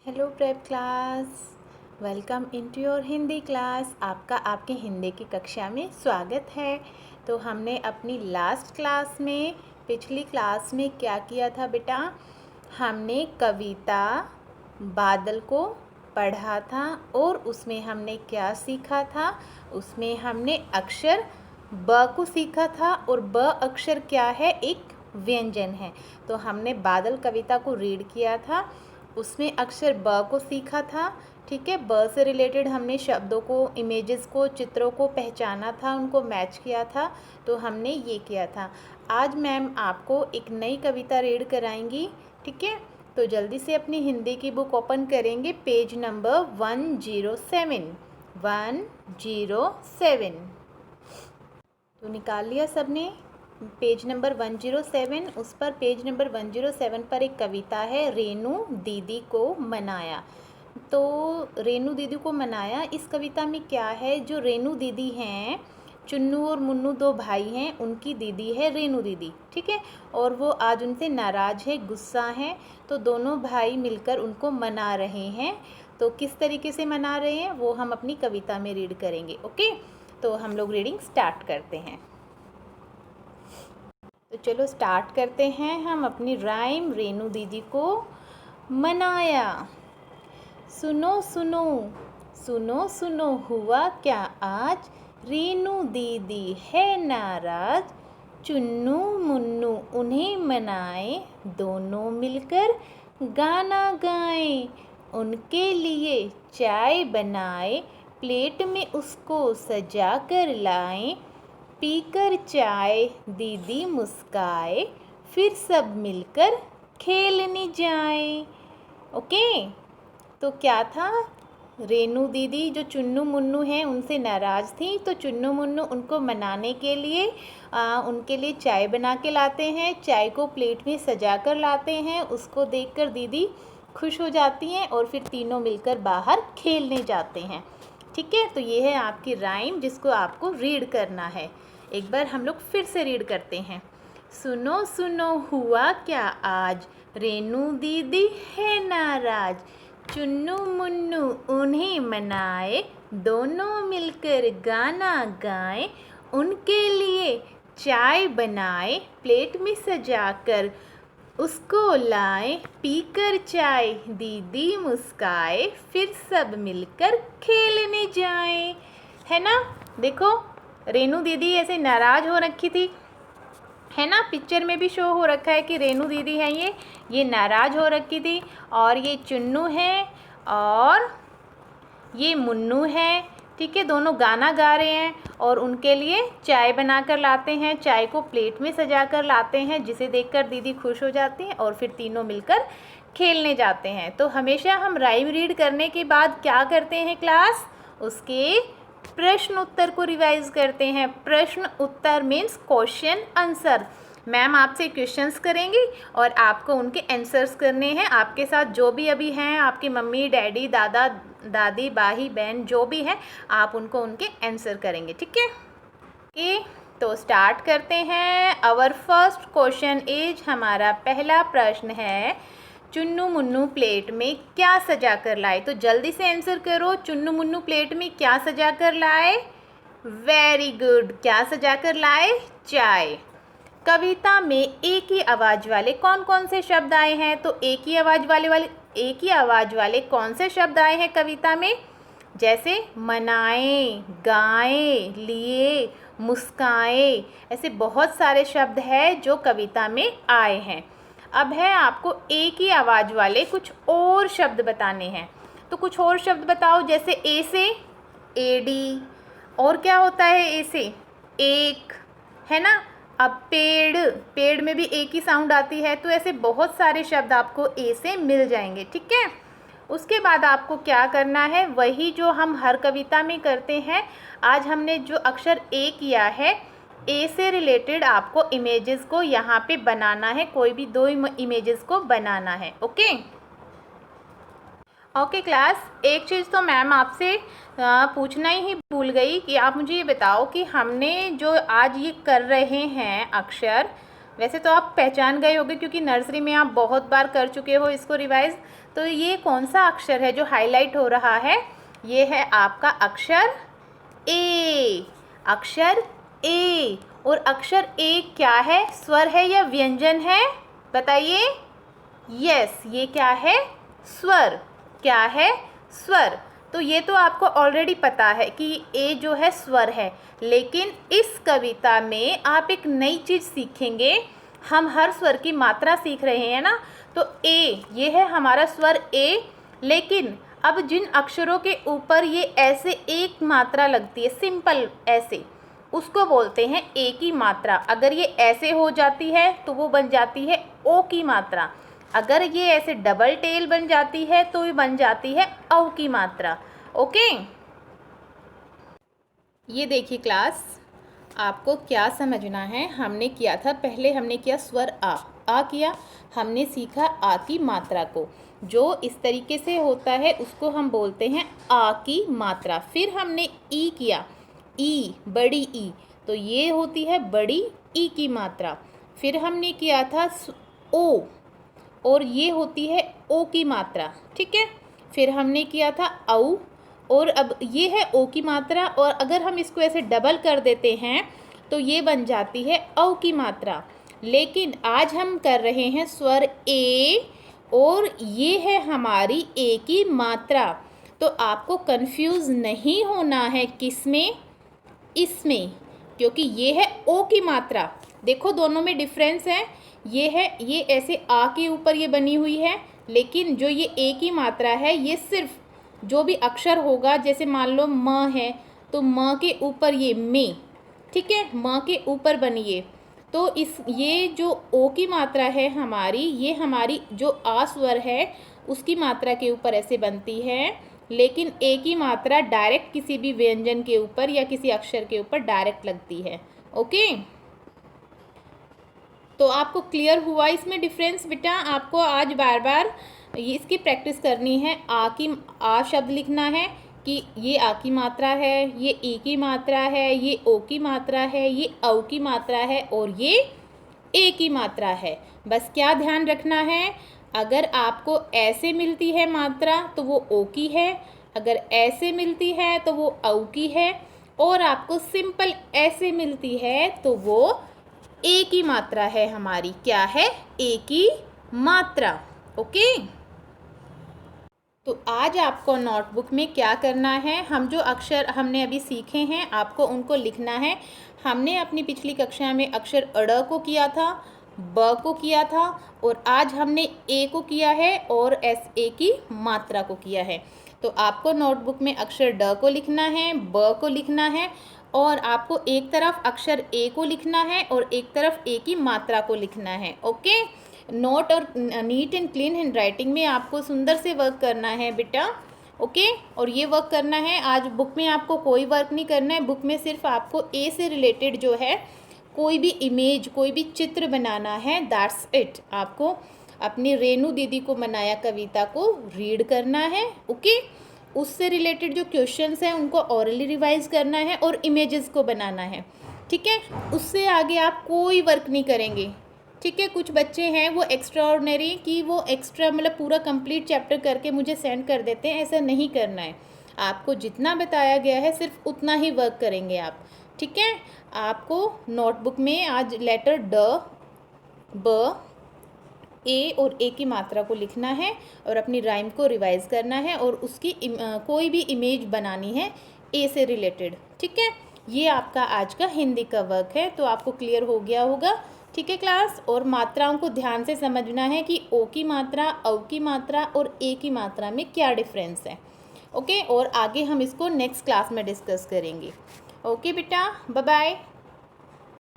Hello prep class, welcome into your Hindi class. आपका आपके हिंदी की कक्षा में स्वागत है। तो हमने अपनी लास्ट क्लास में, पिछली क्लास में क्या किया था बेटा? हमने कविता बादल को पढ़ा था और उसमें हमने क्या सीखा था? उसमें हमने अक्षर ब को सीखा था और ब अक्षर क्या है? एक व्यंजन है। तो हमने बादल कविता को रीड किया था, उसमें अक्षर ब को सीखा था। ठीक है, ब से रिलेटेड हमने शब्दों को, इमेजेस को, चित्रों को पहचाना था, उनको मैच किया था। तो हमने ये किया था। आज मैम आपको एक नई कविता रीड कराएंगी। ठीक है, तो जल्दी से अपनी हिंदी की बुक ओपन करेंगे, पेज नंबर 107। 107 तो निकाल लिया सबने पेज नंबर 107। उस पर पेज नंबर 107 पर एक कविता है, रेनू दीदी को मनाया। तो रेनू दीदी को मनाया, इस कविता में क्या है? जो रेनू दीदी हैं, चुन्नू और मुन्नू दो भाई हैं, उनकी दीदी है रेनू दीदी। ठीक है, और वो आज उनसे नाराज़ है, गुस्सा है। तो दोनों भाई मिलकर उनको मना रहे हैं। तो किस तरीके से मना रहे हैं वो हम अपनी कविता में रीड करेंगे। ओके, तो हम लोग रीडिंग स्टार्ट करते हैं। तो चलो स्टार्ट करते हैं हम अपनी राइम, रेनू दीदी को मनाया। सुनो सुनो सुनो सुनो हुआ क्या आज, रेनू दीदी है नाराज। चुन्नू मुन्नू उन्हें मनाए, दोनों मिलकर गाना गाएं। उनके लिए चाय बनाए, प्लेट में उसको सजा कर लाएं। पीकर चाय दीदी मुस्काए, फिर सब मिलकर खेलने जाएं। ओके, तो क्या था? रेनू दीदी जो चुन्नू मुन्नू हैं उनसे नाराज़ थी, तो चुन्नू मुन्नू उनको मनाने के लिए उनके लिए चाय बना के लाते हैं, चाय को प्लेट में सजा कर लाते हैं। उसको देखकर दीदी खुश हो जाती हैं और फिर तीनों मिलकर बाहर खेलने जाते हैं। ठीक है, तो ये है आपकी राइम जिसको आपको रीड करना है। एक बार हम लोग फिर से रीड करते हैं। सुनो सुनो हुआ क्या आज, रेनू दीदी है नाराज। चुन्नू मुन्नू उन्हें मनाए, दोनों मिलकर गाना गाएं। उनके लिए चाय बनाए, प्लेट में सजाकर उसको लाए। पीकर चाय दीदी मुस्काए, फिर सब मिलकर खेलने जाएं। है ना? देखो, रेनू दीदी ऐसे नाराज़ हो रखी थी, है ना? पिक्चर में भी शो हो रखा है कि रेनू दीदी है ये नाराज़ हो रखी थी। और ये चुन्नू है और ये मुन्नू है। ठीक है, दोनों गाना गा रहे हैं और उनके लिए चाय बना कर लाते हैं, चाय को प्लेट में सजा कर लाते हैं, जिसे देखकर दीदी खुश हो जाती हैं और फिर तीनों मिलकर खेलने जाते हैं। तो हमेशा हम राइम रीड करने के बाद क्या करते हैं क्लास? उसके प्रश्न उत्तर को रिवाइज करते हैं। प्रश्न उत्तर मीन्स क्वेश्चन आंसर। मैम आपसे क्वेश्चंस करेंगी और आपको उनके आंसर्स करने हैं। आपके साथ जो भी अभी हैं, आपकी मम्मी डैडी दादा दादी भाई बहन जो भी हैं, आप उनको उनके आंसर करेंगे। ठीक है, तो स्टार्ट करते हैं। आवर फर्स्ट क्वेश्चन इज, हमारा पहला प्रश्न है, चुन्नू मुन्नू प्लेट में क्या सजा कर लाए? तो जल्दी से आंसर करो। चुन्नू मुन्नू प्लेट में क्या सजा कर लाए? वेरी गुड, क्या सजा कर लाए? चाय। कविता में एक ही आवाज़ वाले कौन कौन से शब्द आए हैं? तो एक ही आवाज़ वाले कौन से शब्द आए हैं कविता में? जैसे मनाएं, गाएं, लिए, मुस्काएं, ऐसे बहुत सारे शब्द हैं जो कविता में आए हैं। अब है आपको एक ही आवाज़ वाले कुछ और शब्द बताने हैं। तो कुछ और शब्द बताओ। जैसे ए से एडी, और क्या होता है ए से? एक, है ना? अब पेड़ में भी एक ही साउंड आती है। तो ऐसे बहुत सारे शब्द आपको ए से मिल जाएंगे। ठीक है, उसके बाद आपको क्या करना है? वही जो हम हर कविता में करते हैं। आज हमने जो अक्षर ए किया है, ए से रिलेटेड आपको इमेजेस को यहाँ पे बनाना है। कोई भी दो इमेजेस को बनाना है। ओके क्लास, एक चीज़ तो मैम आपसे पूछना ही भूल गई कि आप मुझे ये बताओ कि हमने जो आज ये कर रहे हैं अक्षर, वैसे तो आप पहचान गए होंगे क्योंकि नर्सरी में आप बहुत बार कर चुके हो इसको रिवाइज। तो ये कौन सा अक्षर है जो हाईलाइट हो रहा है? ये है आपका अक्षर ए, अक्षर ए। और अक्षर ए क्या है, स्वर है या व्यंजन है? बताइए। यस, ये क्या है? स्वर। क्या है? स्वर। तो ये तो आपको ऑलरेडी पता है कि ए जो है स्वर है, लेकिन इस कविता में आप एक नई चीज़ सीखेंगे। हम हर स्वर की मात्रा सीख रहे हैं ना, तो ए ये है हमारा स्वर ए, लेकिन अब जिन अक्षरों के ऊपर ये ऐसे एक मात्रा लगती है, सिंपल ऐसे, उसको बोलते हैं ए की मात्रा। अगर ये ऐसे हो जाती है तो वो बन जाती है ओ की मात्रा। अगर ये ऐसे डबल टेल बन जाती है तो ये बन जाती है औ की मात्रा। ओके, ये देखिए क्लास, आपको क्या समझना है। हमने किया था, पहले हमने किया स्वर आ किया, हमने सीखा आ की मात्रा को। जो इस तरीके से होता है उसको हम बोलते हैं आ की मात्रा। फिर हमने ई किया, ई, बड़ी ई, तो ये होती है बड़ी ई की मात्रा। फिर हमने किया था ओ, और ये होती है ओ की मात्रा, ठीक है। फिर हमने किया था औ, और अब ये है ओ की मात्रा, और अगर हम इसको ऐसे डबल कर देते हैं तो ये बन जाती है औ की मात्रा। लेकिन आज हम कर रहे हैं स्वर ए, और ये है हमारी ए की मात्रा। तो आपको कंफ्यूज नहीं होना है किसमें, इसमें, क्योंकि ये है ओ की मात्रा। देखो दोनों में डिफरेंस है। ये है, ये ऐसे आ के ऊपर ये बनी हुई है, लेकिन जो ये ए की मात्रा है ये सिर्फ जो भी अक्षर होगा, जैसे मान लो म है तो म के ऊपर ये में, ठीक है, म के ऊपर बनी है। तो इस ये जो ओ की मात्रा है हमारी, ये हमारी जो आ स्वर है उसकी मात्रा के ऊपर ऐसे बनती है, लेकिन ए की मात्रा डायरेक्ट किसी भी व्यंजन के ऊपर या किसी अक्षर के ऊपर डायरेक्ट लगती है। ओके, तो आपको क्लियर हुआ इसमें डिफरेंस बेटा? आपको आज बार बार इसकी प्रैक्टिस करनी है। आ शब्द लिखना है कि ये आ की मात्रा है, ये ई की मात्रा है, ये ओ की मात्रा है, ये औ की मात्रा है, और ये ए की मात्रा है। बस क्या ध्यान रखना है, अगर आपको ऐसे मिलती है मात्रा तो वो ओ की है, अगर ऐसे मिलती है तो वो औ की है, और आपको सिंपल ऐसे मिलती है तो वो ए की मात्रा है हमारी। क्या है? ए की मात्रा। ओके, तो आज आपको नोटबुक में क्या करना है, हम जो अक्षर हमने अभी सीखे हैं आपको उनको लिखना है। हमने अपनी पिछली कक्षा में अक्षर अड़ को किया था, ब को किया था, और आज हमने ए को किया है और एस ए की मात्रा को किया है। तो आपको नोटबुक में अक्षर ड को लिखना है, ब को लिखना है, और आपको एक तरफ अक्षर ए को लिखना है और एक तरफ ए की मात्रा को लिखना है। ओके, नोट और neat and clean hand writing में आपको सुंदर से वर्क करना है बेटा। ओके, और ये वर्क करना है आज। बुक में आपको कोई वर्क नहीं करना है, बुक में सिर्फ आपको ए से रिलेटेड जो है कोई भी इमेज, कोई भी चित्र बनाना है, दैट्स इट। आपको अपनी रेनू दीदी को मनाया कविता को रीड करना है। ओके, उससे रिलेटेड जो क्वेश्चंस हैं उनको ऑरली रिवाइज करना है और इमेजेस को बनाना है, ठीक है। उससे आगे आप कोई वर्क नहीं करेंगे, ठीक है। कुछ बच्चे हैं वो एक्स्ट्रा ऑर्डिनरी कि वो एक्स्ट्रा मतलब पूरा कंप्लीट चैप्टर करके मुझे सेंड कर देते हैं, ऐसा नहीं करना है। आपको जितना बताया गया है सिर्फ उतना ही वर्क करेंगे आप, ठीक है। आपको नोटबुक में आज लेटर ड, ब, ए और ए की मात्रा को लिखना है और अपनी राइम को रिवाइज करना है, और उसकी कोई भी इमेज बनानी है ए से रिलेटेड, ठीक है। ये आपका आज का हिंदी का वर्क है, तो आपको क्लियर हो गया होगा, ठीक है क्लास। और मात्राओं को ध्यान से समझना है कि ओ की मात्रा, औ की मात्रा और ए की मात्रा में क्या डिफरेंस है। ओके, और आगे हम इसको नेक्स्ट क्लास में डिस्कस करेंगे। ओके बेटा, बाय बाय।